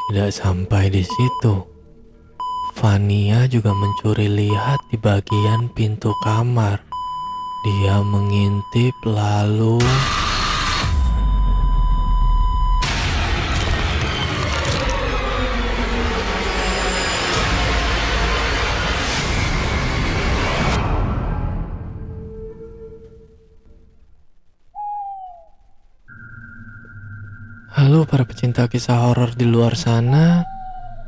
Tidak sampai di situ, Fania juga mencuri lihat di bagian pintu kamar. Dia mengintip lalu... Halo para pecinta kisah horor di luar sana,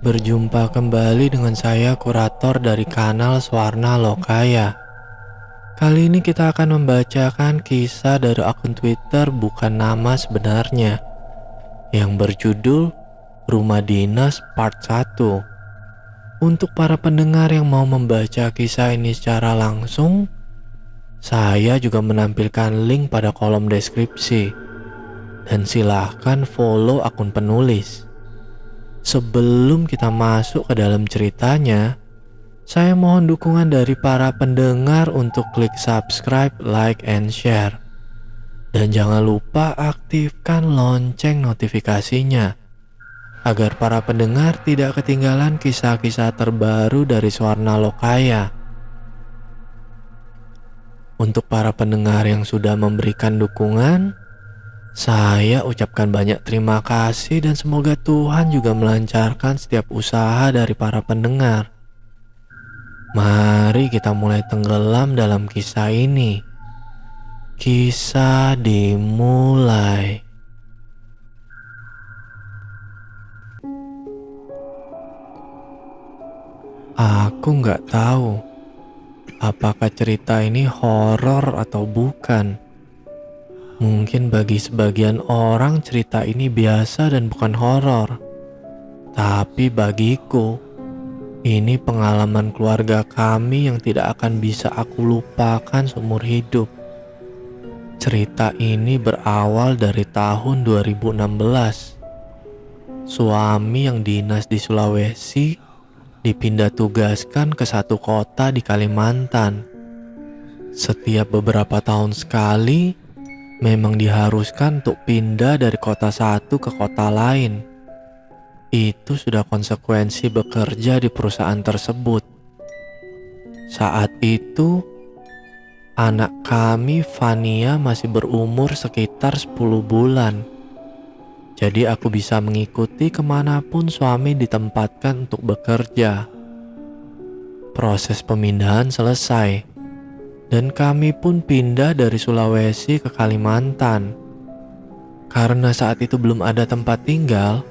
berjumpa kembali dengan saya kurator dari kanal Swarna Lokaya. Kali ini kita akan membacakan kisah dari akun Twitter bukan nama sebenarnya yang berjudul Rumah Dinas Part 1. Untuk para pendengar yang mau membaca kisah ini secara langsung, saya juga menampilkan link pada kolom deskripsi. Dan silahkan follow akun penulis. Sebelum kita masuk ke dalam ceritanya, saya mohon dukungan dari para pendengar untuk klik subscribe, like, and share. Dan jangan lupa aktifkan lonceng notifikasinya, agar para pendengar tidak ketinggalan kisah-kisah terbaru dari Swarna Lokaya. Untuk para pendengar yang sudah memberikan dukungan, saya ucapkan banyak terima kasih dan semoga Tuhan juga melancarkan setiap usaha dari para pendengar. Mari kita mulai tenggelam dalam kisah ini. Kisah dimulai. Aku nggak tahu apakah cerita ini horor atau bukan. Mungkin bagi sebagian orang cerita ini biasa dan bukan horor. Tapi bagiku, ini pengalaman keluarga kami yang tidak akan bisa aku lupakan seumur hidup. Cerita ini berawal dari tahun 2016. Suami yang dinas di Sulawesi dipindah tugaskan ke satu kota di Kalimantan. Setiap beberapa tahun sekali, memang diharuskan untuk pindah dari kota satu ke kota lain. Itu sudah konsekuensi bekerja di perusahaan tersebut. Saat itu, anak kami Fania masih berumur sekitar 10 bulan. Jadi aku bisa mengikuti kemanapun suami ditempatkan untuk bekerja. Proses pemindahan selesai. Dan kami pun pindah dari Sulawesi ke Kalimantan. Karena saat itu belum ada tempat tinggal,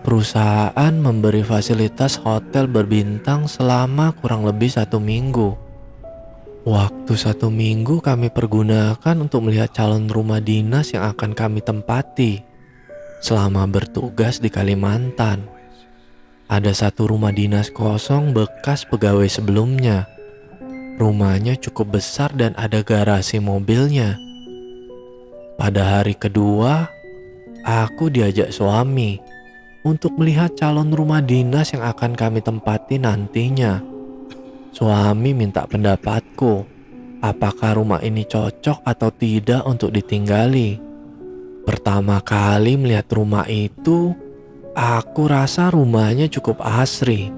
perusahaan memberi fasilitas hotel berbintang selama kurang lebih 1 minggu. Waktu 1 minggu kami pergunakan untuk melihat calon rumah dinas yang akan kami tempati selama bertugas di Kalimantan. Ada satu rumah dinas kosong bekas pegawai sebelumnya. Rumahnya cukup besar dan ada garasi mobilnya. Pada hari kedua, aku diajak suami untuk melihat calon rumah dinas yang akan kami tempati nantinya. Suami minta pendapatku, apakah rumah ini cocok atau tidak untuk ditinggali. Pertama kali melihat rumah itu, aku rasa rumahnya cukup asri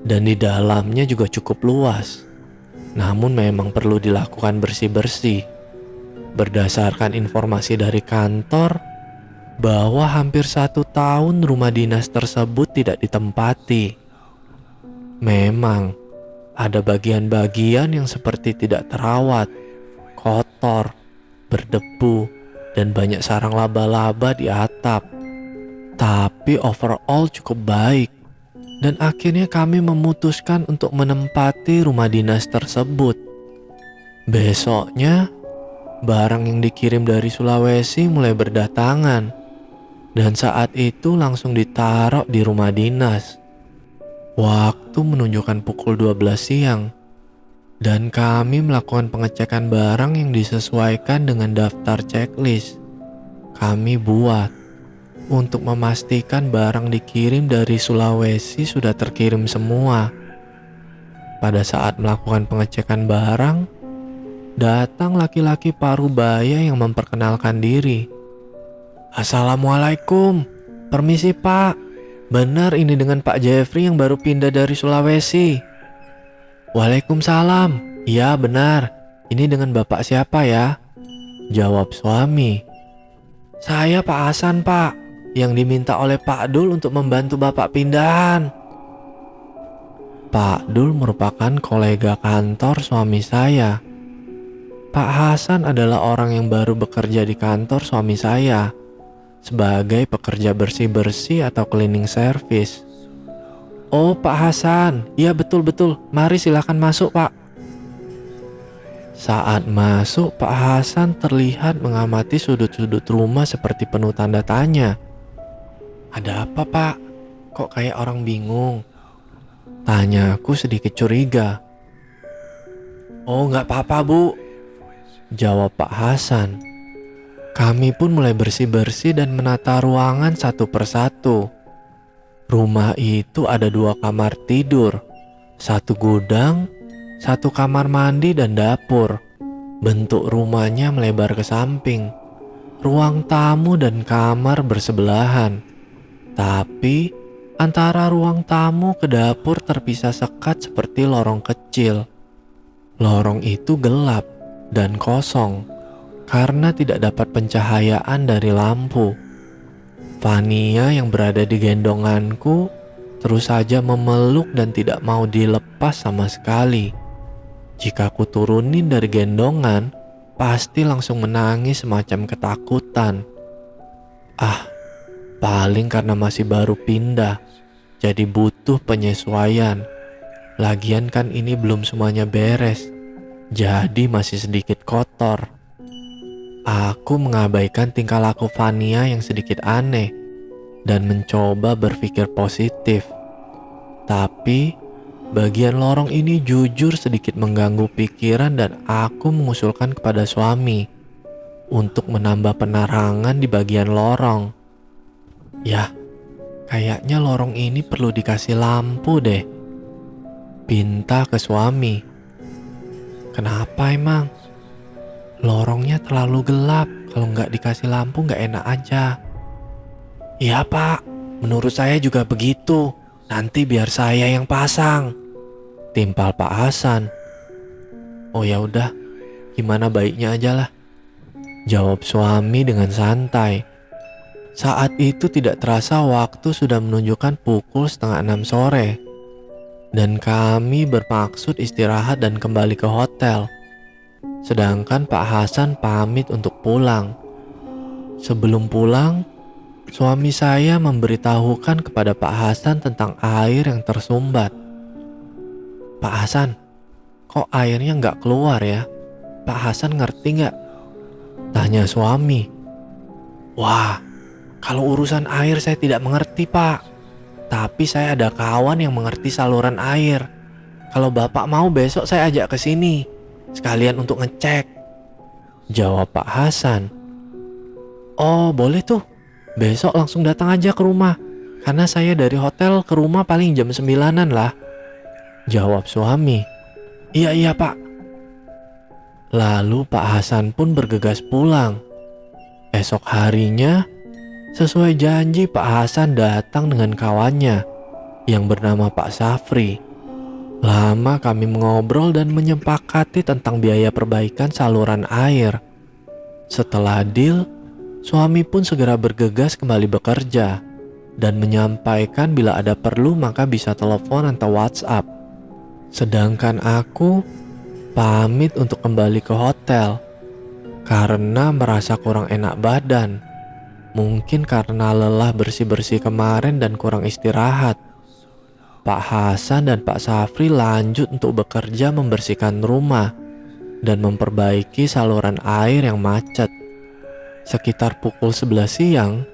dan di dalamnya juga cukup luas. Namun memang perlu dilakukan bersih-bersih. Berdasarkan informasi dari kantor, bahwa hampir 1 tahun rumah dinas tersebut tidak ditempati. Memang ada bagian-bagian yang seperti tidak terawat, kotor, berdebu, dan banyak sarang laba-laba di atap. Tapi overall cukup baik. Dan akhirnya kami memutuskan untuk menempati rumah dinas tersebut. Besoknya, barang yang dikirim dari Sulawesi mulai berdatangan. Dan saat itu langsung ditaruh di rumah dinas. Waktu menunjukkan pukul 12 siang. Dan kami melakukan pengecekan barang yang disesuaikan dengan daftar checklist. Kami buat untuk memastikan barang dikirim dari Sulawesi sudah terkirim semua. Pada saat melakukan pengecekan barang, datang laki-laki parubaya yang memperkenalkan diri. "Assalamualaikum, permisi Pak, Benar ini dengan Pak Jeffrey yang baru pindah dari Sulawesi. Waalaikumsalam. Iya benar. Ini dengan Bapak siapa ya? Jawab suami. Saya Pak Hasan Pak, yang diminta oleh Pak Dul untuk membantu Bapak pindahan. Pak Dul merupakan kolega kantor suami saya. Pak Hasan adalah orang yang baru bekerja di kantor suami saya sebagai pekerja bersih-bersih atau cleaning service. Oh Pak Hasan, iya betul-betul, mari silakan masuk Pak. Saat masuk, Pak Hasan terlihat mengamati sudut-sudut rumah seperti penuh tanda tanya. Ada apa Pak? Kok kayak orang bingung? Tanyaku sedikit curiga. Oh nggak apa-apa Bu, jawab Pak Hasan. Kami pun mulai bersih-bersih dan menata ruangan satu persatu. Rumah itu ada 2 kamar tidur, 1 gudang, 1 kamar mandi dan dapur. Bentuk rumahnya melebar ke samping. Ruang tamu dan kamar bersebelahan. Tapi antara ruang tamu ke dapur terpisah sekat seperti lorong kecil. Lorong itu gelap dan kosong karena tidak dapat pencahayaan dari lampu. Fania yang berada di gendonganku terus saja memeluk dan tidak mau dilepas sama sekali. Jika ku turunin dari gendongan, pasti langsung menangis semacam ketakutan. Paling karena masih baru pindah, jadi butuh penyesuaian. Lagian kan ini belum semuanya beres, jadi masih sedikit kotor. Aku mengabaikan tingkah laku Fania yang sedikit aneh dan mencoba berpikir positif. Tapi bagian lorong ini jujur sedikit mengganggu pikiran dan aku mengusulkan kepada suami untuk menambah penerangan di bagian lorong. Yah, kayaknya lorong ini perlu dikasih lampu deh. Pinta ke suami. Kenapa emang? Lorongnya terlalu gelap, kalau nggak dikasih lampu nggak enak aja. Iya Pak, menurut saya juga begitu. Nanti biar saya yang pasang, timpal Pak Hasan. Oh ya udah, gimana baiknya aja lah, jawab suami dengan santai. Saat itu tidak terasa waktu sudah menunjukkan pukul 5:30 sore. Dan kami bermaksud istirahat dan kembali ke hotel. Sedangkan Pak Hasan pamit untuk pulang. Sebelum pulang, suami saya memberitahukan kepada Pak Hasan tentang air yang tersumbat. Pak Hasan, kok airnya nggak keluar ya? Pak Hasan ngerti nggak? Tanya suami. Wah, kalau urusan air saya tidak mengerti Pak. Tapi saya ada kawan yang mengerti saluran air. Kalau Bapak mau besok saya ajak ke sini, sekalian untuk ngecek, jawab Pak Hasan. Oh boleh tuh, besok langsung datang aja ke rumah. Karena saya dari hotel ke rumah paling jam 9-an lah, jawab suami. Iya Pak. Lalu Pak Hasan pun bergegas pulang. Esok harinya, sesuai janji, Pak Hasan datang dengan kawannya yang bernama Pak Safri. Lama kami mengobrol dan menyepakati tentang biaya perbaikan saluran air. Setelah deal, suami pun segera bergegas kembali bekerja dan menyampaikan bila ada perlu maka bisa telepon atau WhatsApp. Sedangkan aku pamit untuk kembali ke hotel karena merasa kurang enak badan. Mungkin karena lelah bersih-bersih kemarin dan kurang istirahat. Pak Hasan dan Pak Safri lanjut untuk bekerja membersihkan rumah dan memperbaiki saluran air yang macet. Sekitar pukul 11 siang,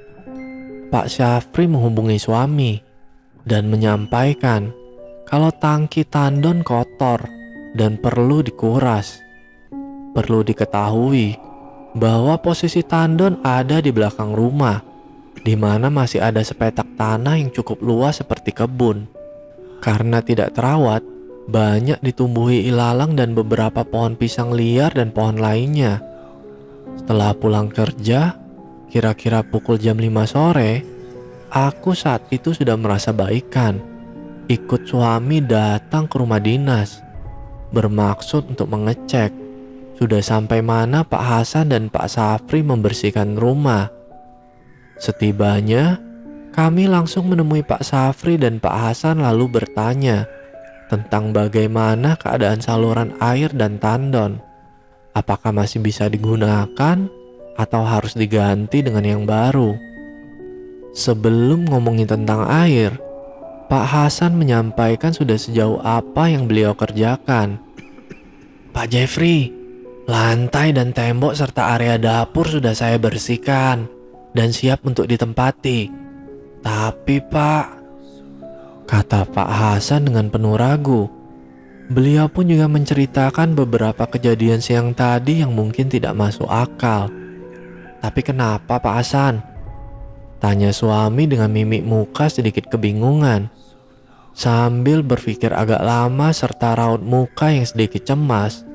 Pak Safri menghubungi suami dan menyampaikan kalau tangki tandon kotor dan perlu dikuras. Perlu diketahui bahwa posisi tandon ada di belakang rumah, di mana masih ada sepetak tanah yang cukup luas seperti kebun. Karena tidak terawat, banyak ditumbuhi ilalang dan beberapa pohon pisang liar dan pohon lainnya. Setelah pulang kerja, kira-kira pukul jam 5 sore, Aku saat itu sudah merasa baikan, ikut suami datang ke rumah dinas, bermaksud untuk mengecek sudah sampai mana Pak Hasan dan Pak Safri membersihkan rumah. Setibanya, kami langsung menemui Pak Safri dan Pak Hasan lalu bertanya tentang bagaimana keadaan saluran air dan tandon. Apakah masih bisa digunakan atau harus diganti dengan yang baru? Sebelum ngomongin tentang air, Pak Hasan menyampaikan sudah sejauh apa yang beliau kerjakan. Pak Jeffrey, lantai dan tembok serta area dapur sudah saya bersihkan dan siap untuk ditempati. Tapi Pak, kata Pak Hasan dengan penuh ragu. Beliau pun juga menceritakan beberapa kejadian siang tadi yang mungkin tidak masuk akal. Tapi kenapa Pak Hasan? Tanya suami dengan mimik muka sedikit kebingungan. Sambil berpikir agak lama serta raut muka yang sedikit cemas,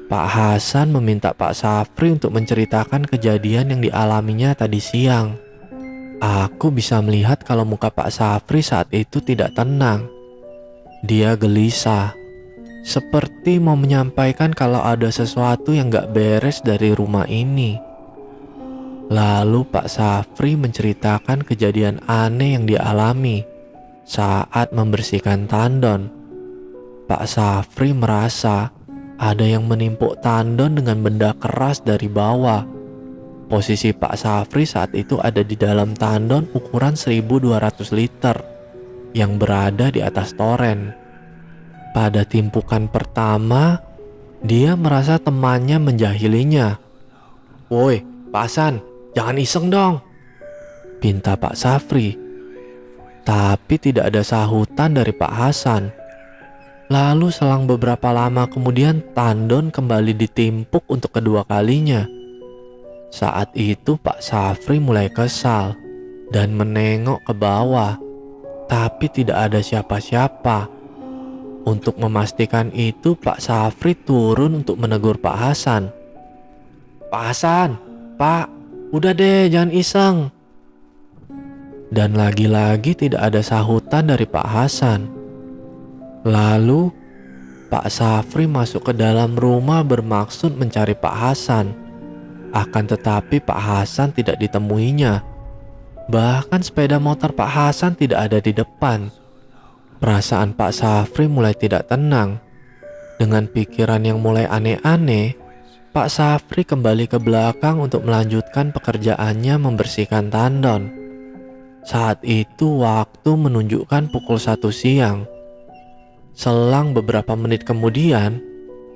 Pak Hasan meminta Pak Safri untuk menceritakan kejadian yang dialaminya tadi siang. Aku bisa melihat kalau muka Pak Safri saat itu tidak tenang. Dia gelisah, seperti mau menyampaikan kalau ada sesuatu yang gak beres dari rumah ini. Lalu Pak Safri menceritakan kejadian aneh yang dia alami saat membersihkan tandon. Pak Safri merasa ada yang menimpuk tandon dengan benda keras dari bawah. Posisi Pak Safri saat itu ada di dalam tandon ukuran 1200 liter yang berada di atas toren. Pada timpukan pertama, dia merasa temannya menjahilinya. "Woi, Pak Hasan, jangan iseng dong," pinta Pak Safri. Tapi tidak ada sahutan dari Pak Hasan. Lalu selang beberapa lama kemudian tandon kembali ditimpuk untuk kedua kalinya. Saat itu Pak Safri mulai kesal dan menengok ke bawah, tapi tidak ada siapa-siapa. Untuk memastikan itu Pak Safri turun untuk menegur Pak Hasan. "Pak Hasan, Pak, udah deh jangan iseng." Dan lagi-lagi tidak ada sahutan dari Pak Hasan. Lalu Pak Safri masuk ke dalam rumah bermaksud mencari Pak Hasan. Akan tetapi Pak Hasan tidak ditemuinya. Bahkan sepeda motor Pak Hasan tidak ada di depan. Perasaan Pak Safri mulai tidak tenang. Dengan pikiran yang mulai aneh-aneh, Pak Safri kembali ke belakang untuk melanjutkan pekerjaannya membersihkan tandon. Saat itu waktu menunjukkan pukul 1 siang. Selang beberapa menit kemudian,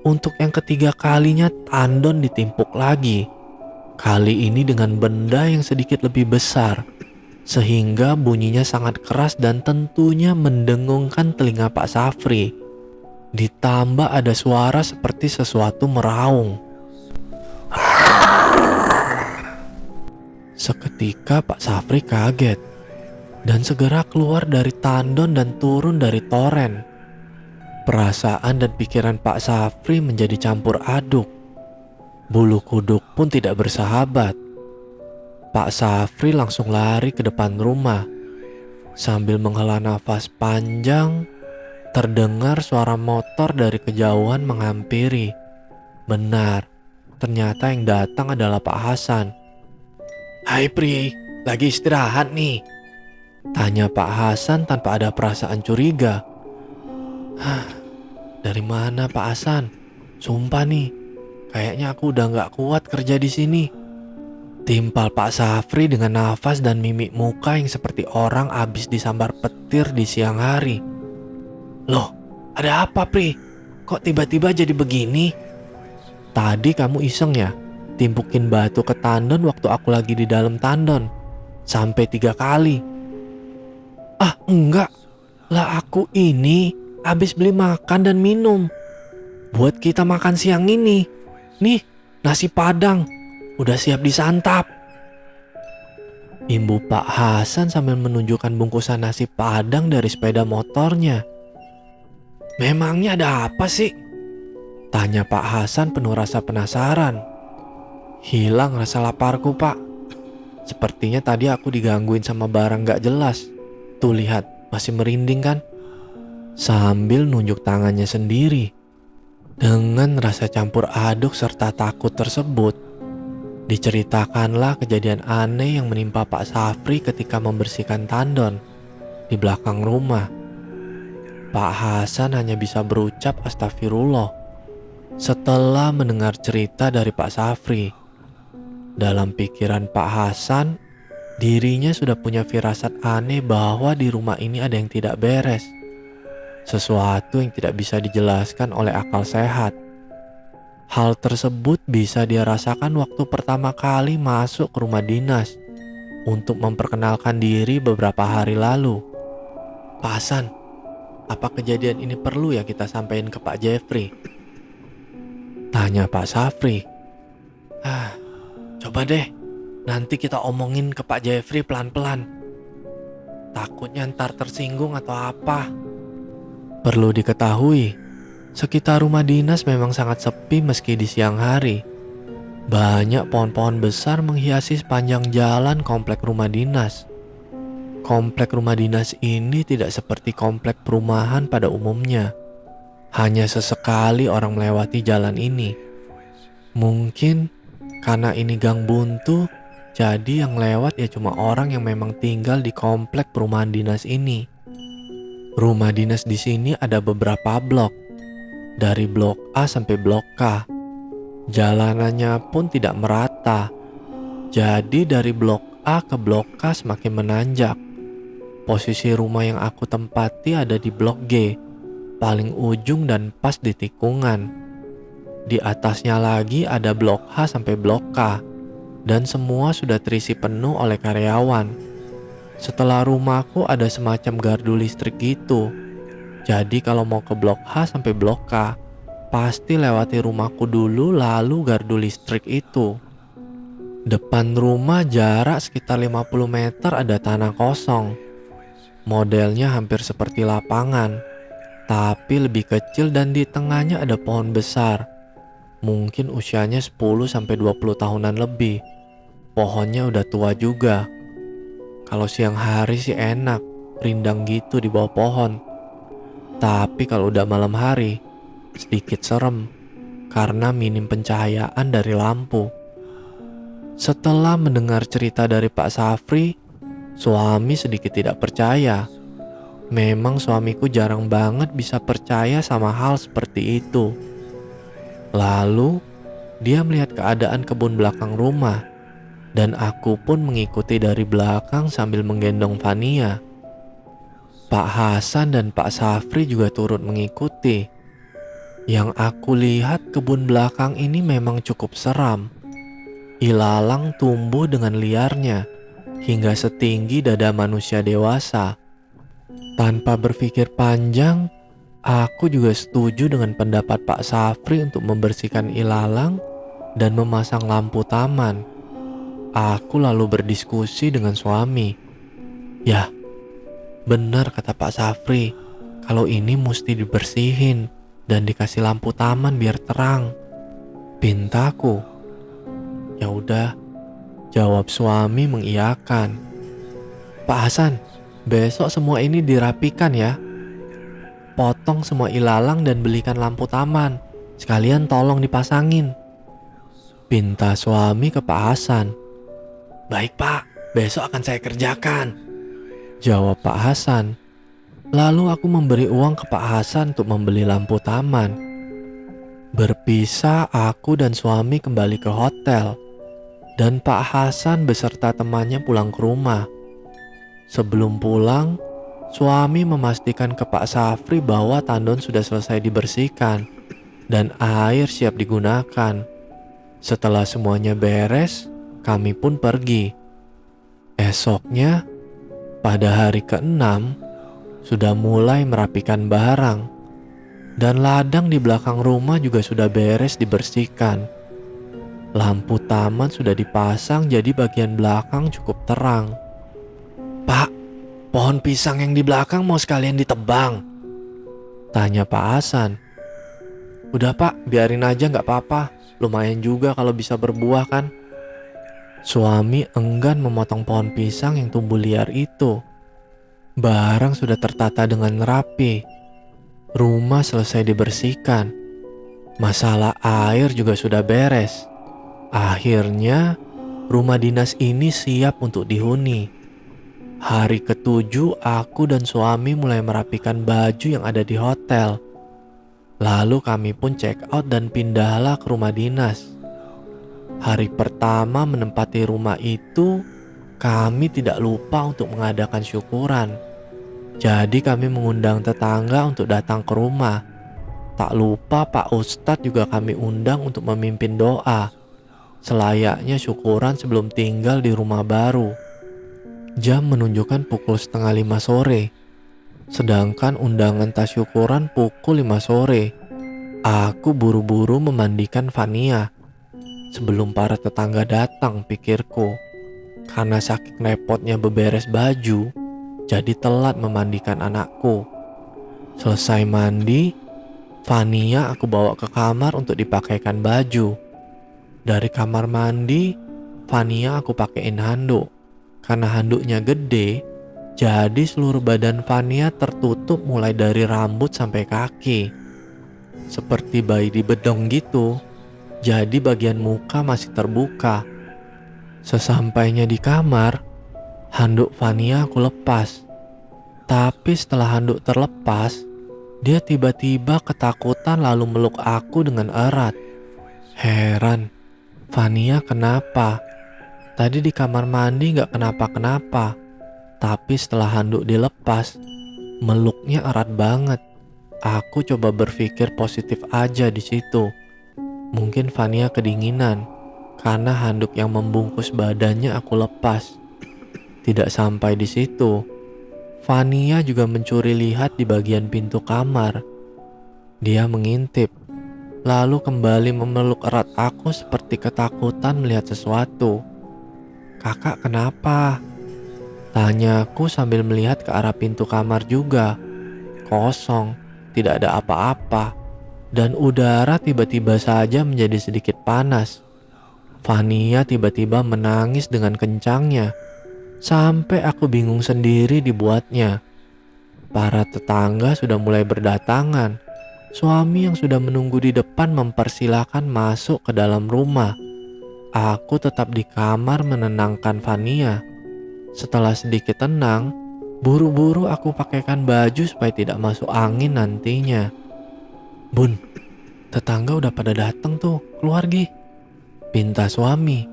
untuk yang ketiga kalinya tandon ditimpuk lagi. Kali ini dengan benda yang sedikit lebih besar, sehingga bunyinya sangat keras dan tentunya mendengungkan telinga Pak Safri. Ditambah ada suara seperti sesuatu meraung. Seketika Pak Safri kaget dan segera keluar dari tandon dan turun dari toren. Perasaan dan pikiran Pak Safri menjadi campur aduk. Bulu kuduk pun tidak bersahabat. Pak Safri langsung lari ke depan rumah. Sambil menghela nafas panjang, terdengar suara motor dari kejauhan menghampiri. Benar, ternyata yang datang adalah Pak Hasan. "Hai Pri, lagi istirahat nih?" tanya Pak Hasan tanpa ada perasaan curiga. "Dari mana Pak Hasan? Sumpah nih, kayaknya aku udah gak kuat kerja di sini," timpal Pak Safri dengan nafas dan mimik muka yang seperti orang abis disambar petir di siang hari. "Loh, ada apa Pri? Kok tiba-tiba jadi begini?" "Tadi kamu iseng ya, timpukin batu ke tandon waktu aku lagi di dalam tandon. Sampai 3 kali. "Ah enggak, lah aku ini abis beli makan dan minum. Buat kita makan siang ini. Nih, nasi padang. Udah siap disantap," imbu Pak Hasan sambil menunjukkan bungkusan nasi padang dari sepeda motornya. "Memangnya ada apa sih?" tanya Pak Hasan penuh rasa penasaran. "Hilang rasa laparku Pak. Sepertinya tadi aku digangguin sama barang gak jelas. Tuh lihat, masih merinding kan? Sambil nunjuk tangannya sendiri. Dengan rasa campur aduk serta takut tersebut, diceritakanlah kejadian aneh yang menimpa Pak Safri ketika membersihkan tandon di belakang rumah. Pak Hasan hanya bisa berucap astagfirullah setelah mendengar cerita dari Pak Safri. Dalam pikiran Pak Hasan, dirinya sudah punya firasat aneh bahwa di rumah ini ada yang tidak beres. Sesuatu yang tidak bisa dijelaskan oleh akal sehat. Hal tersebut bisa dia rasakan waktu pertama kali masuk ke rumah dinas untuk memperkenalkan diri beberapa hari lalu. Pak Hasan, apa kejadian ini perlu ya kita sampaikan ke Pak Jeffrey? Tanya Pak Safri. Coba deh, nanti kita omongin ke Pak Jeffrey pelan-pelan. Takutnya ntar tersinggung atau apa. Perlu diketahui, sekitar rumah dinas memang sangat sepi meski di siang hari. Banyak pohon-pohon besar menghiasi sepanjang jalan komplek rumah dinas. Komplek rumah dinas ini tidak seperti komplek perumahan pada umumnya. Hanya sesekali orang melewati jalan ini. Mungkin karena ini gang buntu, jadi yang lewat ya cuma orang yang memang tinggal di komplek perumahan dinas ini. Rumah dinas di sini ada beberapa blok, dari blok A sampai blok K. Jalanannya pun tidak merata, jadi dari blok A ke blok K semakin menanjak. Posisi rumah yang aku tempati ada di blok G, paling ujung dan pas di tikungan. Di atasnya lagi ada blok H sampai blok K, dan semua sudah terisi penuh oleh karyawan. Setelah rumahku ada semacam gardu listrik gitu. Jadi kalau mau ke blok H sampai blok K, pasti lewati rumahku dulu lalu gardu listrik itu. Depan rumah jarak sekitar 50 meter ada tanah kosong. Modelnya hampir seperti lapangan, tapi lebih kecil dan di tengahnya ada pohon besar. Mungkin usianya 10-20 tahunan lebih. Pohonnya udah tua juga. Kalau siang hari sih enak, rindang gitu di bawah pohon. Tapi kalau udah malam hari, sedikit serem karena minim pencahayaan dari lampu. Setelah mendengar cerita dari Pak Safri, suami sedikit tidak percaya. Memang suamiku jarang banget bisa percaya sama hal seperti itu. Lalu, dia melihat keadaan kebun belakang rumah, dan aku pun mengikuti dari belakang sambil menggendong Fania. Pak Hasan dan Pak Safri juga turut mengikuti. Yang aku lihat kebun belakang ini memang cukup seram. Ilalang tumbuh dengan liarnya, hingga setinggi dada manusia dewasa. Tanpa berpikir panjang, aku juga setuju dengan pendapat Pak Safri untuk membersihkan ilalang dan memasang lampu taman. Aku lalu berdiskusi dengan suami. Ya, benar kata Pak Safri, kalau ini mesti dibersihin dan dikasih lampu taman biar terang. Pintaku. Ya udah, jawab suami mengiyakan. Pak Hasan, besok semua ini dirapikan ya. Potong semua ilalang dan belikan lampu taman. Sekalian tolong dipasangin. Pinta suami ke Pak Hasan. Baik Pak, besok akan saya kerjakan, jawab Pak Hasan. Lalu aku memberi uang ke Pak Hasan untuk membeli lampu taman. Berpisah, aku dan suami kembali ke hotel, dan Pak Hasan beserta temannya pulang ke rumah. Sebelum pulang, suami memastikan ke Pak Safri bahwa tandon sudah selesai dibersihkan dan air siap digunakan. Setelah semuanya beres, kami pun pergi. Esoknya, pada hari ke-6, sudah mulai merapikan barang. Dan ladang di belakang rumah juga sudah beres dibersihkan. Lampu taman sudah dipasang jadi bagian belakang cukup terang. Pak, pohon pisang yang di belakang mau sekalian ditebang, tanya Pak Hasan. Udah Pak, biarin aja gak apa-apa. Lumayan juga kalau bisa berbuah kan. Suami enggan memotong pohon pisang yang tumbuh liar itu. Barang sudah tertata dengan rapi. Rumah selesai dibersihkan. Masalah air juga sudah beres. Akhirnya, rumah dinas ini siap untuk dihuni. Hari ketujuh, aku dan suami mulai merapikan baju yang ada di hotel. Lalu kami pun check out dan pindahlah ke rumah dinas. Hari pertama menempati rumah itu, kami tidak lupa untuk mengadakan syukuran. Jadi kami mengundang tetangga untuk datang ke rumah. Tak lupa Pak Ustadz juga kami undang untuk memimpin doa. Selayaknya syukuran sebelum tinggal di rumah baru. Jam menunjukkan pukul 4:30 sore. Sedangkan undangan tasyukuran pukul 5 sore. Aku buru-buru memandikan Fania. Sebelum para tetangga datang, pikirku. Karena saking repotnya beberes baju, jadi telat memandikan anakku. Selesai mandi, Fania aku bawa ke kamar untuk dipakaikan baju. Dari kamar mandi, Fania aku pakein handuk. Karena handuknya gede, jadi seluruh badan Fania tertutup mulai dari rambut sampai kaki. Seperti bayi di bedong gitu. Jadi bagian muka masih terbuka. Sesampainya di kamar, handuk Fania aku lepas. Tapi setelah handuk terlepas, dia tiba-tiba ketakutan lalu meluk aku dengan erat. Heran, Fania kenapa? Tadi di kamar mandi gak kenapa-kenapa. Tapi setelah handuk dilepas, meluknya erat banget. Aku coba berpikir positif aja di situ. Mungkin Fania kedinginan karena handuk yang membungkus badannya aku lepas. Tidak sampai di situ, Fania juga mencuri lihat di bagian pintu kamar. Dia mengintip, lalu kembali memeluk erat aku seperti ketakutan melihat sesuatu. "Kakak kenapa?" Tanyaku sambil melihat ke arah pintu kamar juga. Kosong, tidak ada apa-apa. Dan udara tiba-tiba saja menjadi sedikit panas. Fania tiba-tiba menangis dengan kencangnya. Sampai aku bingung sendiri dibuatnya. Para tetangga sudah mulai berdatangan. Suami yang sudah menunggu di depan mempersilahkan masuk ke dalam rumah. Aku tetap di kamar menenangkan Fania. Setelah sedikit tenang, buru-buru aku pakaikan baju supaya tidak masuk angin nantinya. "Bun, tetangga udah pada datang tuh, keluar Gi," pinta suami.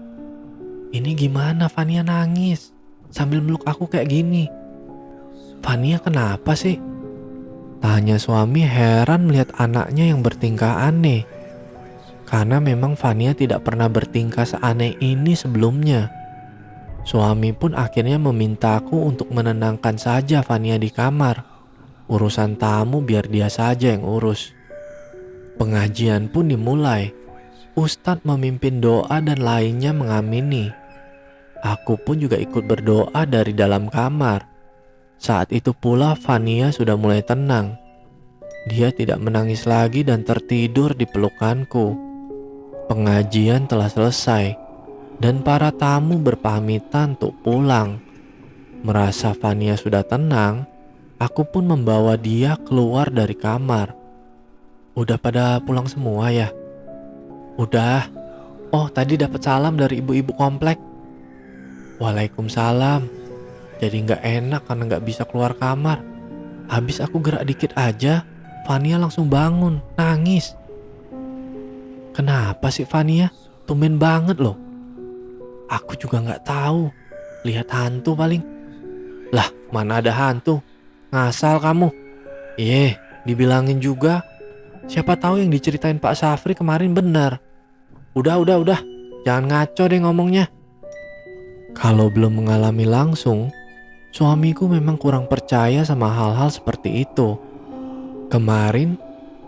"Ini gimana Fania nangis sambil meluk aku kayak gini?" "Fania kenapa sih?" tanya suami heran melihat anaknya yang bertingkah aneh. Karena memang Fania tidak pernah bertingkah seaneh ini sebelumnya. Suami pun akhirnya memintaku untuk menenangkan saja Fania di kamar. Urusan tamu biar dia saja yang urus. Pengajian pun dimulai. Ustadz memimpin doa dan lainnya mengamini. Aku pun juga ikut berdoa dari dalam kamar. Saat itu pula Fania sudah mulai tenang. Dia tidak menangis lagi dan tertidur di pelukanku. Pengajian telah selesai dan para tamu berpamitan untuk pulang. Merasa Fania sudah tenang, aku pun membawa dia keluar dari kamar. "Udah pada pulang semua ya?" "Udah. Oh, tadi dapat salam dari ibu-ibu komplek." "Waalaikumsalam. Jadi gak enak karena gak bisa keluar kamar. Habis aku gerak dikit aja, Fania langsung bangun, nangis." "Kenapa sih Fania? Tumben banget loh." "Aku juga gak tahu. Lihat hantu paling." "Lah, mana ada hantu? Ngasal kamu." Dibilangin juga. Siapa tahu yang diceritain Pak Safri kemarin benar. Udah. Jangan ngaco deh ngomongnya." Kalau belum mengalami langsung, suamiku memang kurang percaya sama hal-hal seperti itu. Kemarin,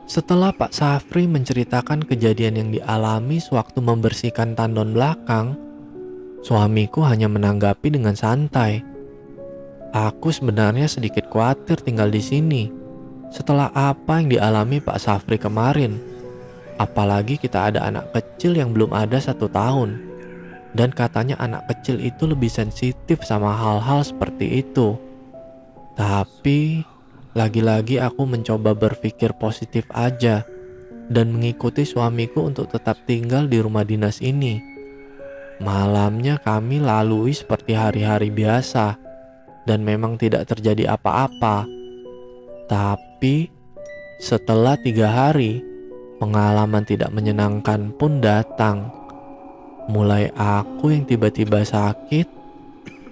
setelah Pak Safri menceritakan kejadian yang dialami sewaktu membersihkan tandon belakang, suamiku hanya menanggapi dengan santai. Aku sebenarnya sedikit khawatir tinggal di sini setelah apa yang dialami Pak Safri kemarin. Apalagi kita ada anak kecil yang belum ada 1 tahun. Dan katanya anak kecil itu lebih sensitif sama hal-hal seperti itu. Tapi lagi-lagi aku mencoba berpikir positif aja dan mengikuti suamiku untuk tetap tinggal di rumah dinas ini. Malamnya kami lalui seperti hari-hari biasa dan memang tidak terjadi apa-apa. Tapi setelah 3 hari, pengalaman tidak menyenangkan pun datang. Mulai aku yang tiba-tiba sakit,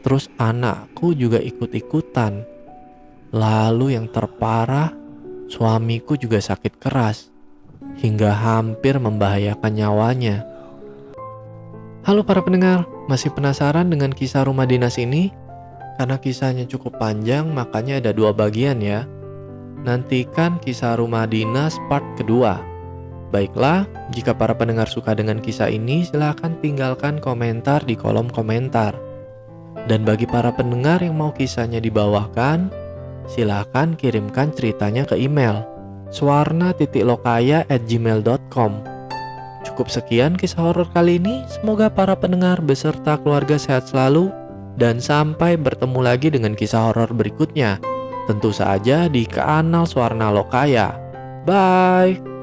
terus anakku juga ikut-ikutan. Lalu yang terparah, suamiku juga sakit keras, hingga hampir membahayakan nyawanya. Halo para pendengar, masih penasaran dengan kisah rumah dinas ini? Karena kisahnya cukup panjang, makanya ada 2 bagian ya. Nantikan kisah rumah dinas part kedua. Baiklah, jika para pendengar suka dengan kisah ini, silahkan tinggalkan komentar di kolom komentar. Dan bagi para pendengar yang mau kisahnya dibawakan, silahkan kirimkan ceritanya ke email swarna.lokaya@gmail.com. Cukup sekian kisah horor kali ini, semoga para pendengar beserta keluarga sehat selalu, dan sampai bertemu lagi dengan kisah horor berikutnya. Tentu saja di kanal Swarna Lokaya. Bye!